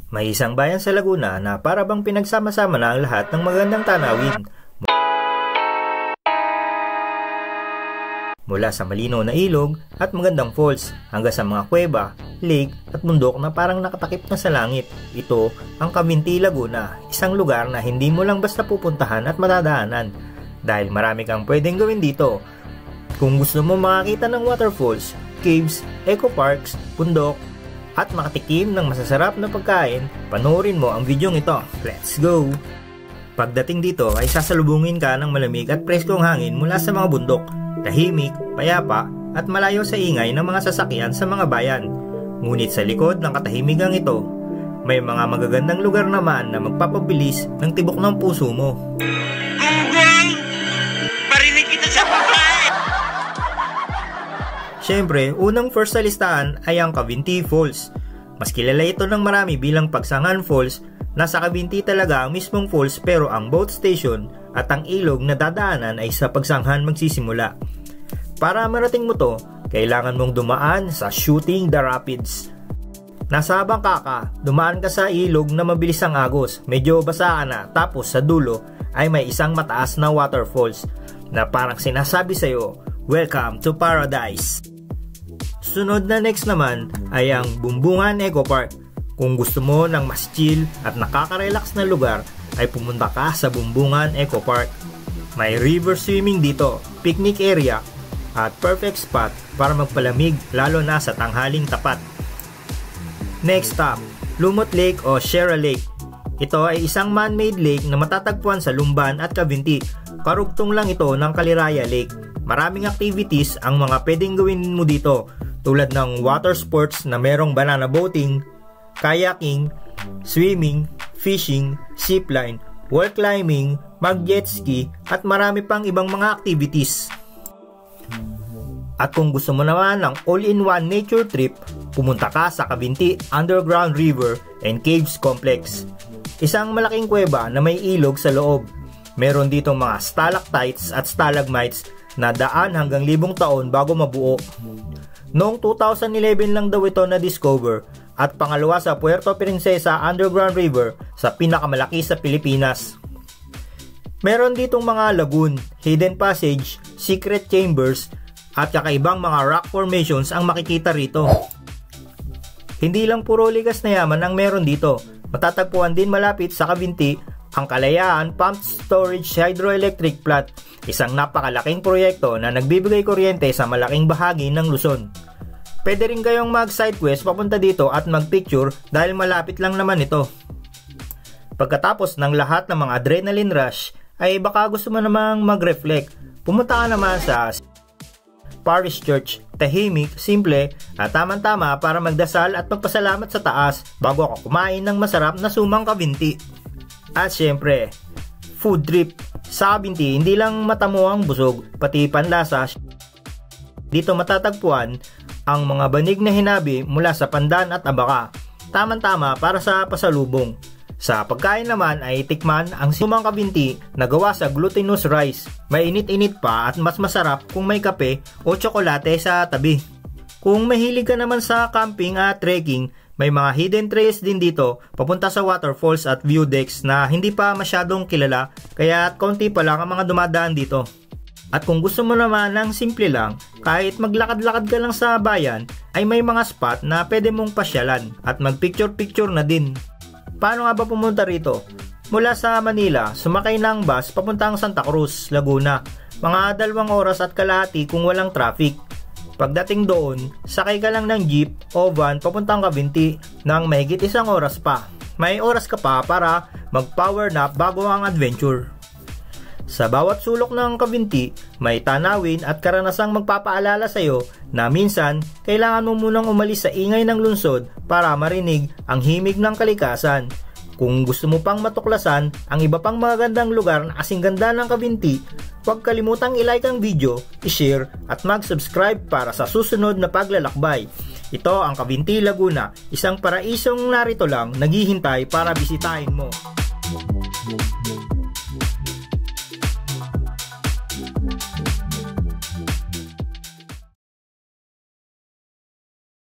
May isang bayan sa Laguna na para bang pinagsama-sama na ang lahat ng magandang tanawin. Mula sa malinaw na ilog at magandang falls hanggang sa mga kuweba, lake at bundok na parang nakatakip na sa langit. Ito ang Cavinti, Laguna, isang lugar na hindi mo lang basta pupuntahan at matadaanan dahil marami kang pwedeng gawin dito. Kung gusto mo makakita ng waterfalls, caves, eco parks, bundok at makatikim ng masasarap na pagkain, panoorin mo ang videong ito. Let's go! Pagdating dito ay sasalubungin ka ng malamig at preskong hangin mula sa mga bundok. Tahimik, payapa at malayo sa ingay ng mga sasakyan sa mga bayan. Ngunit sa likod ng katahimigang ito, may mga magagandang lugar naman na magpapabilis ng tibok ng puso mo. Google! Parinig kita sa babae! Siyempre, unang first sa listahan ay ang Cavinti Falls. Mas kilala ito ng marami bilang Pagsangan Falls. Nasa Cavinti talaga ang mismong falls pero ang boat station at ang ilog na dadaanan ay sa Pagsanghan magsisimula. Para marating mo to, kailangan mong dumaan sa Shooting the Rapids. Nasa bangka ka, dumaan ka sa ilog na mabilis ang agos, medyo basa ka na, tapos sa dulo ay may isang mataas na waterfalls na parang sinasabi sa'yo, "Welcome to paradise." Sunod na next naman ay ang Bumbungan Eco Park. Kung gusto mo ng mas chill at nakaka-relax na lugar ay pumunta ka sa Bumbungan Eco Park. May river swimming dito, picnic area at perfect spot para magpalamig lalo na sa tanghaling tapat. Next stop, Lumot Lake o Sierra Lake. Ito ay isang man-made lake na matatagpuan sa Lumban at Cavinti. Karugtong lang ito ng Caliraya Lake. Maraming activities ang mga pwedeng gawin mo dito tulad ng water sports na merong banana boating, kayaking, swimming, fishing, zipline, wall climbing, mag-jet ski at marami pang ibang mga activities. At kung gusto mo naman ng all-in-one nature trip, pumunta ka sa Cavinti Underground River and Caves Complex. Isang malaking kuweba na may ilog sa loob. Meron ditong mga stalactites at stalagmites na daan hanggang 1,000 taon bago mabuo. Noong 2011 lang daw ito na-discover at pangalawa sa Puerto Princesa Underground River sa pinakamalaki sa Pilipinas. Meron ditong mga lagoon, hidden passage, secret chambers at kakaibang mga rock formations ang makikita rito. Hindi lang puro ligas na yaman ang meron dito. Matatagpuan din malapit sa Cavinti ang Kalayaan Pumped Storage Hydroelectric Plant, isang napakalaking proyekto na nagbibigay kuryente sa malaking bahagi ng Luzon. Pwede rin kayong mag-side quest papunta dito at mag-picture dahil malapit lang naman ito. Pagkatapos ng lahat ng mga adrenaline rush, ay baka gusto mo namang mag-reflect. Pumunta ka naman sa Parish Church, tahimik, simple at tamang-tama para magdasal at magpasalamat sa taas bago ako kumain ng masarap na sumang Cavinti. At syempre, food trip. Sa Cavinti, hindi lang mata mo ang busog, pati panlasa. Dito matatagpuan ang mga banig na hinabi mula sa pandan at abaka. Tamang-tama para sa pasalubong. Sa pagkain naman ay tikman ang sumang Cavinti na gawa sa glutinous rice. May init-init pa at mas masarap kung may kape o tsokolate sa tabi. Kung mahilig ka naman sa camping at trekking, may mga hidden trails din dito papunta sa waterfalls at view decks na hindi pa masyadong kilala kaya konti pa lang ang mga dumadaan dito. At kung gusto mo naman ng simple lang, kahit maglakad-lakad ka lang sa bayan, ay may mga spot na pwede mong pasyalan at magpicture-picture na din. Paano nga ba pumunta rito? Mula sa Manila, sumakay ng bus papuntang Santa Cruz, Laguna. Mga 2 oras at kalahati kung walang traffic. Pagdating doon, sakay ka lang ng jeep o van papuntang Cavinti ng mahigit 1 oras pa. May oras ka pa para mag-power nap bago ang adventure. Sa bawat sulok ng Cavinti, may tanawin at karanasang magpapaalala sa iyo na minsan kailangan mo munang umalis sa ingay ng lungsod para marinig ang himig ng kalikasan. Kung gusto mo pang matuklasan ang iba pang magagandang lugar na kasing ganda ng Cavinti, huwag kalimutang i-like ang video, i-share at mag-subscribe para sa susunod na paglalakbay. Ito ang Cavinti, Laguna, isang paraisong narito lang naghihintay para bisitahin mo.